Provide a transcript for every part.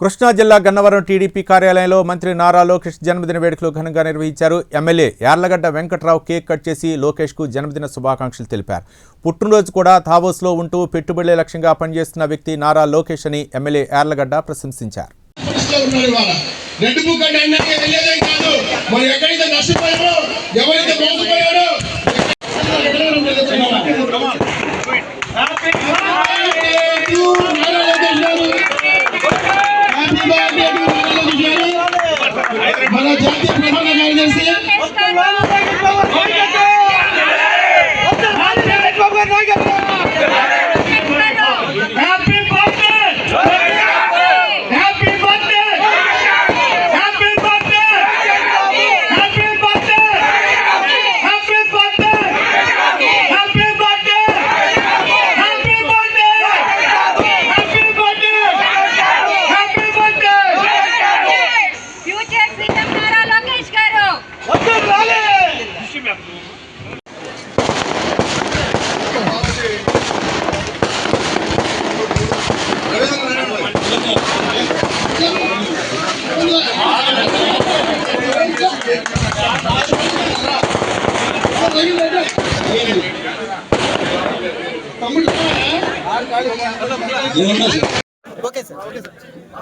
కృష్ణా జిల్లా గన్నవరం టీడీపీ కార్యాలయంలో మంత్రి నారా లోకేష్ జన్మదిన వేడుకలు ఘనంగా నిర్వహించారు. MLA Yarlagadda Venkatrao cake cut చేసి లోకేష్కు జన్మదిన శుభాకాంక్షలు తెలిపారు. పుట్టినరోజు కూడా దావోస్లో ఉంటూ పెట్టుబడులే లక్ష్యంగా పనిచేస్తున్న వ్యక్తి నారా లోకేష్ అని ఎమ్మెల్యే యార్లగడ్డ ప్రశంసించారు. మన జాతీయ ప్రధాన కార్యదర్శి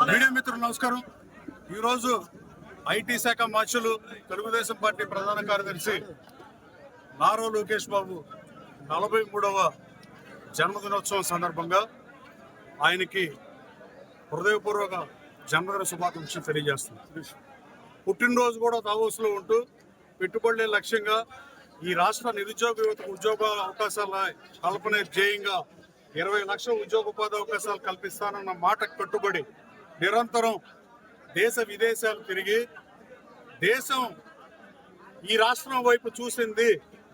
మీడియా మిత్రులు నమస్కారం. ఈరోజు ఐటీ శాఖ మార్చులు తెలుగుదేశం పార్టీ ప్రధాన కార్యదర్శి నారా లోకేష్ బాబు 43వ జన్మదినోత్సవం సందర్భంగా ఆయనకి హృదయపూర్వక జన్మదిన శుభాకాంక్షలు తెలియజేస్తున్నాం. పుట్టినరోజు కూడా దావోస్లో ఉంటూ పెట్టుబడులే లక్ష్యంగా ఈ రాష్ట్ర నిరుద్యోగ యువతకు ఉద్యోగ అవకాశాల కల్పనే ధ్యేయంగా 20 లక్షల ఉద్యోగోపాధి అవకాశాలు కల్పిస్తానన్న మాటకు కట్టుబడి నిరంతరం దేశ విదేశాలు తిరిగి దేశం ఈ రాష్ట్రం వైపు చూసింది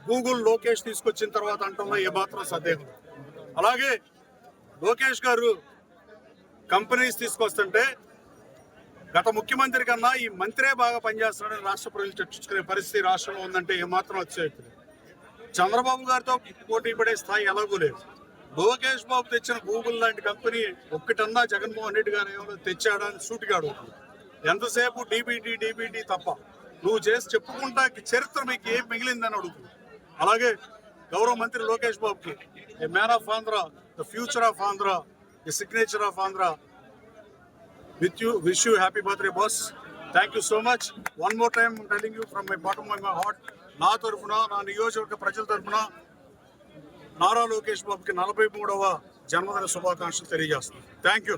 గూగుల్ లోకేష్ తీసుకొచ్చిన తర్వాత అంటంలో ఏమాత్రం సందేహం. అలాగే లోకేష్ గారు కంపెనీస్ తీసుకొస్తుంటే గత ముఖ్యమంత్రి కన్నా ఈ మంత్రే బాగా పనిచేస్తున్నాడని రాష్ట్ర ప్రజలు చర్చించుకునే పరిస్థితి రాష్ట్రంలో ఉందంటే ఏమాత్రం వచ్చేది. చంద్రబాబు గారితో పోటీ పడే స్థాయి ఎలాగూ లేదు. లోకేష్ బాబు తెచ్చిన గూగుల్ లాంటి కంపెనీ ఒక్కటన్నా జగన్మోహన్ రెడ్డి గారు ఏమైనా తెచ్చాడా అని సూటిగా అడుగుతుంది. ఎంతసేపు డీబీటీ తప్ప నువ్వు చేసి చెప్పుకుంటా చరిత్ర మీకు ఏం మిగిలిందని అడుగుతుంది. అలాగే గౌరవ మంత్రి లోకేష్ బాబుకి ఏ man of Andhra, the future of Andhra, the signature of Andhra. With you, wish you happy birthday, boss. Thank you so much. One more time, I'm telling you from my bottom of my heart, నా తరఫున, నా నియోజకవర్గ ప్రజల తరఫున నారా లోకేష్ బాబుకి 43వ జన్మదిన శుభాకాంక్షలు తెలియజేస్తున్నాను. Thank you.